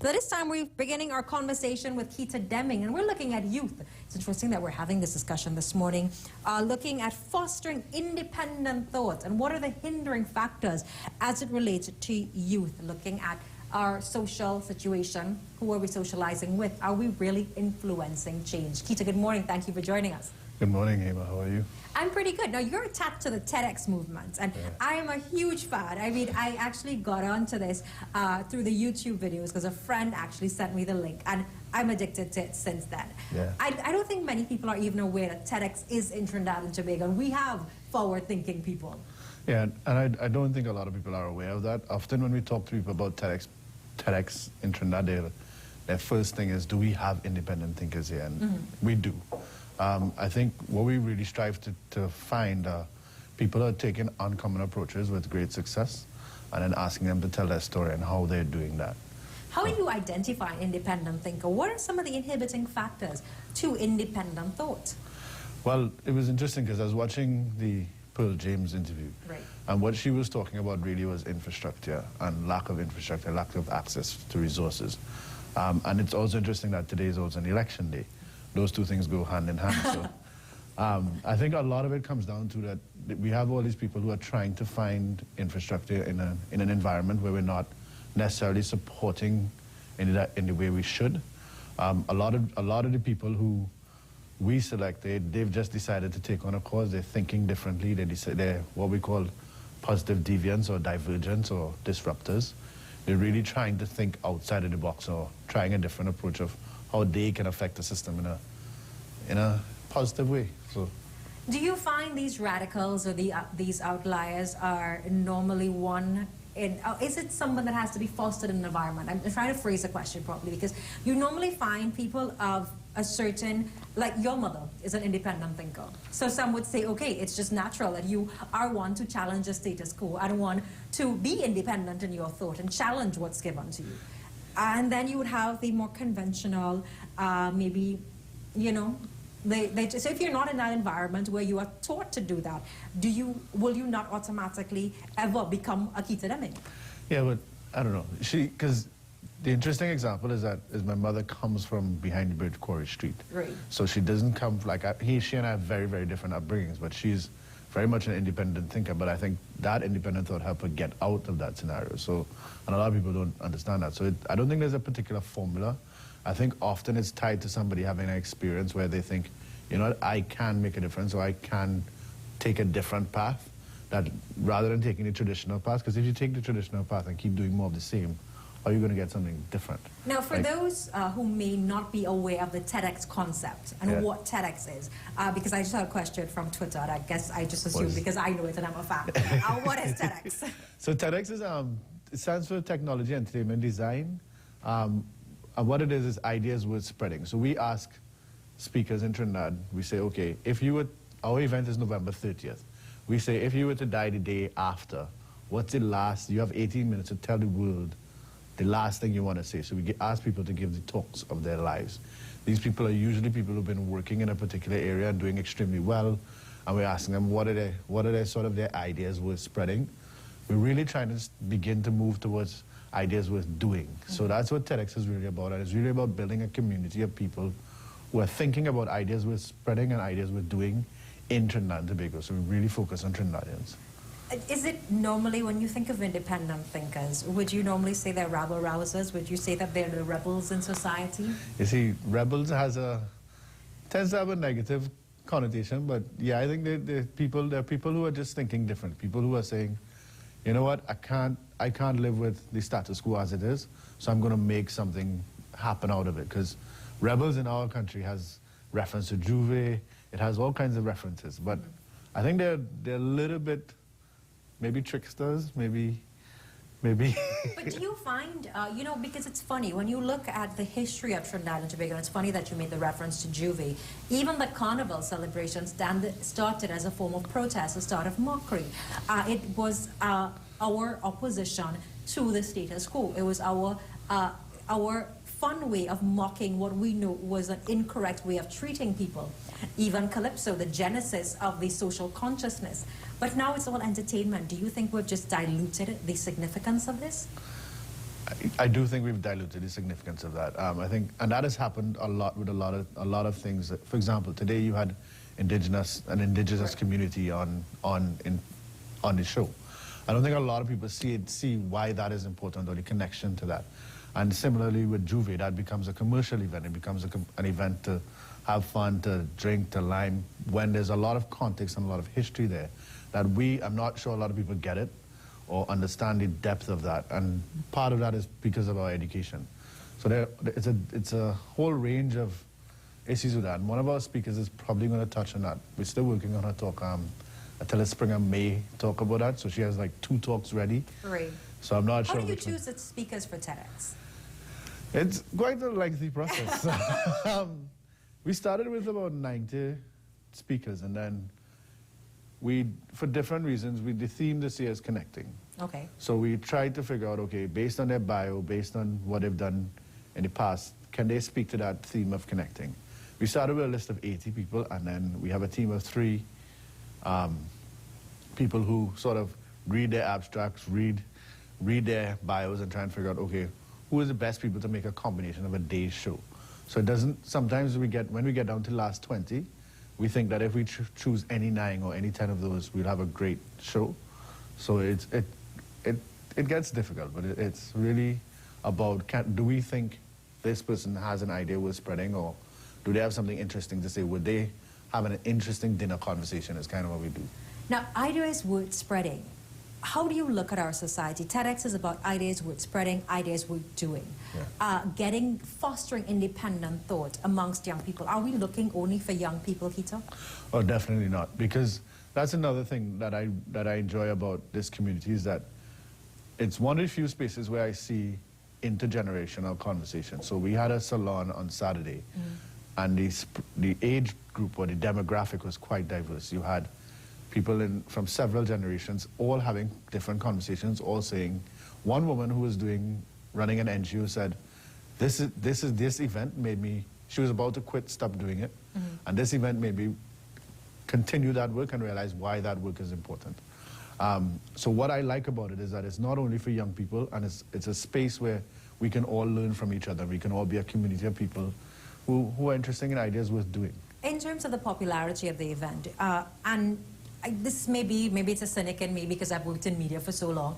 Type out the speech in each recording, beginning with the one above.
So this time we're beginning our conversation with Keita Demming, and we're looking at youth. It's interesting that we're having this discussion this morning, looking at fostering independent thought and what are the hindering factors as it relates to youth, looking at our social situation, who are we socializing with, are we really influencing change? Keita, good morning, thank you for joining us. Good morning, Ava. How are you? I'm pretty good. Now, you're attached to the TEDx movement, and yeah. I am a huge fan. I mean, I actually got onto this through the YouTube videos because a friend actually sent me the link, and I'm addicted to it since then. Yeah. I don't think many people are even aware that TEDx is in Trinidad and Tobago, and we have forward-thinking people. Yeah, and I don't think a lot of people are aware of that. Often when we talk to people about TEDx in Trinidad, their first thing is, do we have independent thinkers here? And we do. I think what we really strive to find are people who are taking uncommon approaches with great success and then asking them to tell their story and how they're doing that. How do you identify an independent thinker? What are some of the inhibiting factors to independent thought? Well, it was interesting because I was watching the Pearl James interview. Right. And what she was talking about really was infrastructure and lack of infrastructure, lack of access to resources. And it's also interesting that today is also an election day. Those two things go hand in hand. So I think a lot of it comes down to that we have all these people who are trying to find infrastructure in an environment where we're not necessarily supporting in the way we should. A lot of the people who we selected, they've just decided to take on a cause. They're thinking differently. They're what we call positive deviants or divergents or disruptors. They're really trying to think outside of the box or trying a different approach of how they can affect the system in a positive way. So, do you find these radicals or these outliers are normally one in, is it someone that has to be fostered in an environment? I'm trying to phrase the question properly, because you normally find people of a certain, like your mother is an independent thinker. So some would say, okay, it's just natural that you are one to challenge the status quo and one to be independent in your thought and challenge what's given to you. And then you would have the more conventional, maybe, you know, so if you're not in that environment where you are taught to do that, will you not automatically ever become a Keita Demming? Yeah, but I don't know. Because the interesting example is my mother comes from behind the bridge, Quarry Street. Right. So she doesn't come, she and I have very, very different upbringings, but she's very much an independent thinker, but I think that independent thought helped her get out of that scenario. So, and a lot of people don't understand that. So I don't think there's a particular formula. I think often it's tied to somebody having an experience where they think, you know what, I can make a difference, or I can take a different path, that rather than taking the traditional path, because if you take the traditional path and keep doing more of the same, are you going to get something different? Now, for those who may not be aware of the TEDx concept and what TEDx is, because I just had a question from Twitter, and I guess I just assumed because I know it and I'm a fan. What is TEDx? So TEDx is, it stands for Technology, Entertainment, Design. And what it is ideas worth spreading. So we ask speakers in Trinidad, we say, okay, our event is November 30th. We say, if you were to die the day after, what's the last, you have 18 minutes to tell the world the last thing you want to say. So we ask people to give the talks of their lives. These people are usually people who've been working in a particular area and doing extremely well, and we're asking them what are their sort of their ideas worth spreading. We're really trying to begin to move towards ideas worth doing. So that's what TEDx is really about, and it's really about building a community of people who are thinking about ideas worth spreading and ideas worth doing in Trinidad and Tobago. So we really focus on Trinidadians. Is it normally, when you think of independent thinkers, would you normally say they're rabble-rousers? Would you say that they're the rebels in society? You see, rebels tends to have a negative connotation, but yeah, I think they're people who are just thinking different. People who are saying, you know what, I can't live with the status quo as it is, so I'm going to make something happen out of it. Because rebels in our country has reference to Juve, it has all kinds of references, but I think they're a little bit, maybe tricksters, maybe. But do you find, you know, because it's funny, when you look at the history of Trinidad and Tobago, and it's funny that you made the reference to Juve, even the carnival celebrations started as a form of protest, a start of mockery. It was our opposition to the status quo. It was our fun way of mocking what we knew was an incorrect way of treating people. Even Calypso, the genesis of the social consciousness. But now it's all entertainment. Do you think we've just diluted the significance of this? I do think we've diluted the significance of that. I think, and that has happened a lot with a lot of things. For example, today you had an indigenous community on the show. I don't think a lot of people see why that is important or the connection to that. And similarly with Juve, that becomes a commercial event. It becomes an event to have fun, to drink, to lime, when there's a lot of context and a lot of history there that I'm not sure a lot of people get it or understand the depth of that. And part of that is because of our education. So it's a whole range of issues with that. And one of our speakers is probably going to touch on that. We're still working on her talk. Attila Springer may talk about that. So she has like 2 talks ready. Great. So I'm not sure. How do you choose the speakers for TEDx? It's quite a lengthy process. We started with about 90 speakers, and then for different reasons, the theme this year is connecting. Okay. So we tried to figure out, okay, based on their bio, based on what they've done in the past, can they speak to that theme of connecting? We started with a list of 80 people, and then we have a team of 3 people who sort of read their abstracts, read their bios, and try and figure out, okay, who is the best people to make a combination of a day's show? So it doesn't, sometimes when we get down to the last 20, we think that if we choose any 9 or any 10 of those, we'll have a great show. So it gets difficult, but it's really about, do we think this person has an idea worth spreading, or do they have something interesting to say? Would they have an interesting dinner conversation is kind of what we do. Now, ideas worth spreading. How do you look at our society? TEDx is about ideas worth spreading, ideas worth doing. Yeah. Fostering independent thought amongst young people. Are we looking only for young people, Keita? Oh, definitely not. Because that's another thing that I enjoy about this community is that it's one of the few spaces where I see intergenerational conversation. So we had a salon on Saturday, and the age group or the demographic was quite diverse. You had people from several generations all having different conversations, all saying, one woman who was running an NGO said, this event made me, she was about to quit, stop doing it, and this event made me continue that work and realize why that work is important. So what I like about it is that it's not only for young people, and it's a space where we can all learn from each other. We can all be a community of people who are interested in ideas worth doing. In terms of the popularity of the event, this maybe it's a cynic in me because I've worked in media for so long.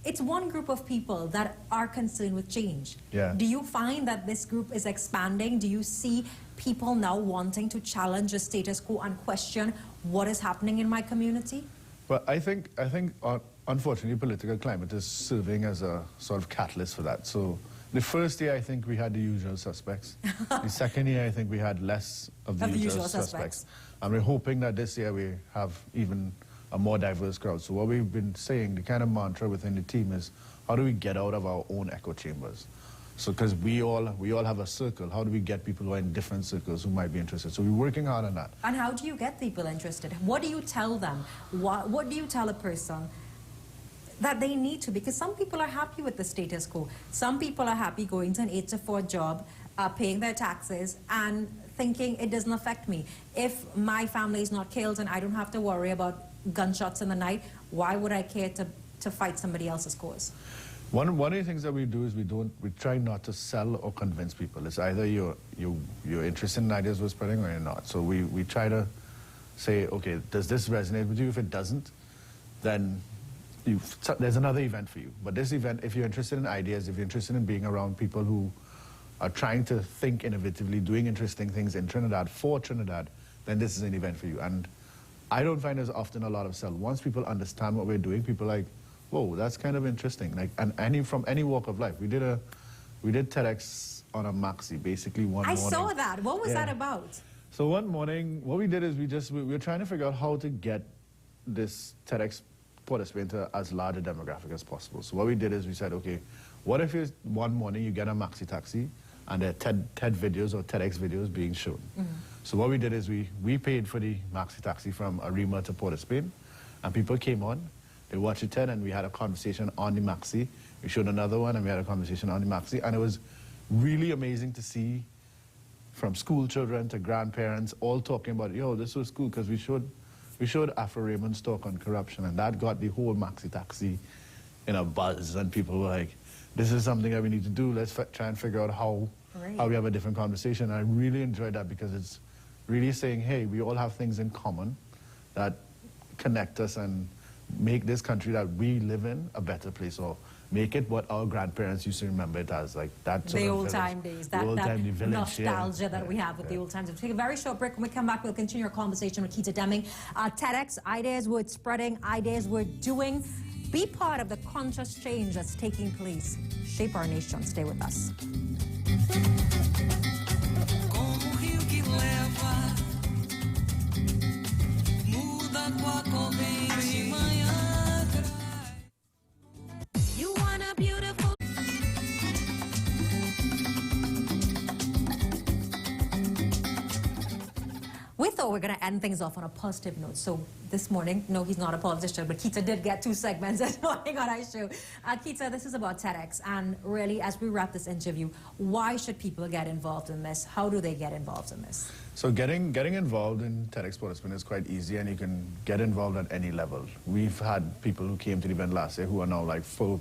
It's one group of people that are concerned with change. Yeah. Do you find that this group is expanding? Do you see people now wanting to challenge the status quo and question what is happening in my community? Well, I think unfortunately, political climate is serving as a sort of catalyst for that. So the first year, I think we had the usual suspects. The second year, I think we had less of the usual suspects. And we're hoping that this year we have even a more diverse crowd. So what we've been saying, the kind of mantra within the team is, how do we get out of our own echo chambers? So because we all have a circle, how do we get people who are in different circles who might be interested? So we're working hard on that. And how do you get people interested? What do you tell them? What do you tell a person that they need to? Because some people are happy with the status quo. Some people are happy going to an 8 to 4 job, paying their taxes, and thinking it doesn't affect me. If my family is not killed and I don't have to worry about gunshots in the night, why would I care to fight somebody else's cause? One of the things that we do is we try not to sell or convince people. It's either you're interested in ideas we're spreading or you're not. So we try to say, okay, does this resonate with you? If it doesn't, then there's another event for you. But this event, if you're interested in ideas, if you're interested in being around people who are trying to think innovatively, doing interesting things in Trinidad, for Trinidad, then this is an event for you. And I don't find there's often a lot of sell. Once people understand what we're doing, people are like, whoa, that's kind of interesting. Like, and from any walk of life. We did TEDx on a maxi, basically one morning. I saw that. What was that about? So one morning, what we did is we were trying to figure out how to get this TEDx Port of Spain to as large a demographic as possible. So what we did is we said, okay, what if one morning you get a maxi taxi and there are TED videos or TEDx videos being shown. So what we did is we paid for the maxi taxi from Arima to Port of Spain, and people came on, they watched the TED, and we had a conversation on the maxi. We showed another one, and we had a conversation on the maxi, and it was really amazing to see from school children to grandparents all talking about, yo, this was cool, because we showed Afro Raymond's talk on corruption, and that got the whole maxi taxi in a buzz, and people were like, this is something that we need to do. Let's try and figure out how we have a different conversation. And I really enjoyed that because it's really saying, hey, we all have things in common that connect us and make this country that we live in a better place, or make it what our grandparents used to remember it as, like that sort the of old-time days, that village, nostalgia that we have with the old times. We'll take a very short break. When we come back, we'll continue our conversation with Keita Demming. TEDx, ideas worth spreading, ideas worth doing. Be part of the conscious change that's taking place. Shape our nation. Stay with us. You want a beautiful. We thought we were going to end things off on a positive note. So this morning, no, he's not a politician, but Keita did get 2 segments this morning on our show. Keita, this is about TEDx. And really, as we wrap this interview, why should people get involved in this? How do they get involved in this? So getting involved in TEDx Portispan is quite easy, and you can get involved at any level. We've had people who came to the event last year who are now like full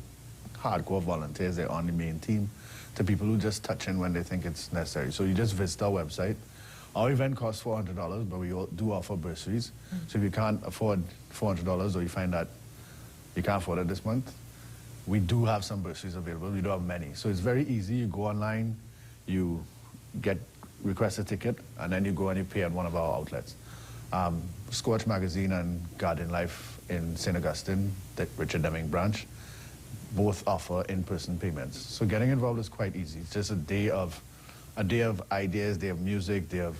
hardcore volunteers. They're on the main team, to people who just touch in when they think it's necessary. So you just visit our website. Our event costs $400, but we do offer bursaries. So if you can't afford $400, or you find that you can't afford it this month, we do have some bursaries available. We do have many. So it's very easy. You go online, you request a ticket, and then you go and you pay at one of our outlets. Scorch Magazine and Garden Life in St. Augustine, the Richard Demming branch, both offer in-person payments. So getting involved is quite easy. It's just a day of ideas, day of music, day of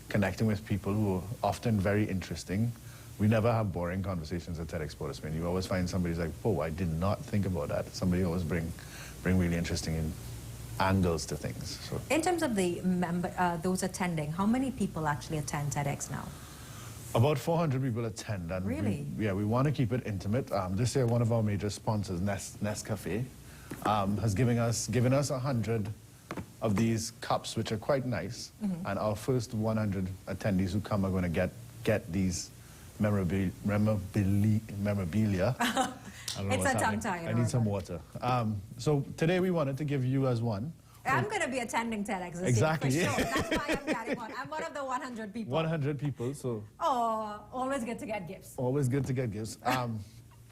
connecting with people who are often very interesting. We never have boring conversations at TEDx Portispan. You always find somebody's like, oh, I did not think about that. Somebody always bring really interesting angles to things. So. In terms of the those attending, how many people actually attend TEDx now? About 400 people attend. And really? We want to keep it intimate. This year, one of our major sponsors, Nescafe, has given us 100 of these cups, which are quite nice. And our first 100 attendees who come are going to get these memorabilia. It's a tongue tie. I need some water. So today we wanted to give you as one. I'm going to be attending TEDx this exactly. year, for sure. That's why I'm getting one. I'm one of the 100 people. 100 people, so. Oh, always good to get gifts. Always good to get gifts.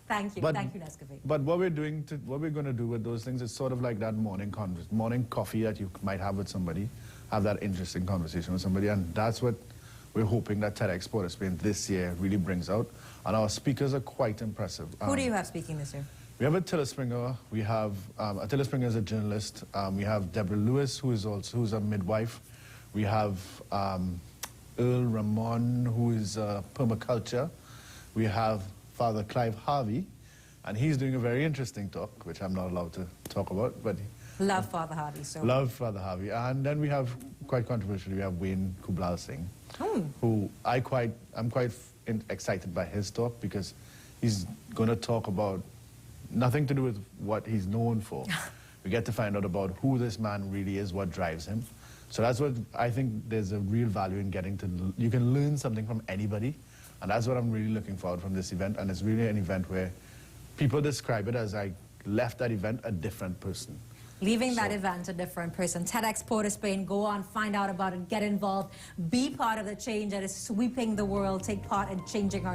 Thank you. Thank you, Nescafe. But what we're going to do with those things is sort of like that morning coffee that you might have with somebody, have that interesting conversation with somebody, and that's what we're hoping that TEDx Portispan this year really brings out. And our speakers are quite impressive. Who do you have speaking this year? We have Attila Springer. We have Attila Springer is a journalist. We have Deborah Lewis, who's a midwife. We have Earl Ramon, who is permaculture. We have Father Clive Harvey, and he's doing a very interesting talk, which I'm not allowed to talk about, but love Father Harvey. So love Father Harvey. And then we have, quite controversially, we have Wayne Kublal Singh, who I'm quite excited by his talk, because he's going to talk about nothing to do with what he's known for. We get to find out about who this man really is, what drives him. So that's what I think there's a real value in getting to. You can learn something from anybody, and that's what I'm really looking forward from this event. And it's really an event where people describe it as I left that event a different person. Leaving that event a different person. TEDx Portispan, go on, find out about it, get involved, be part of the change that is sweeping the world, take part in changing our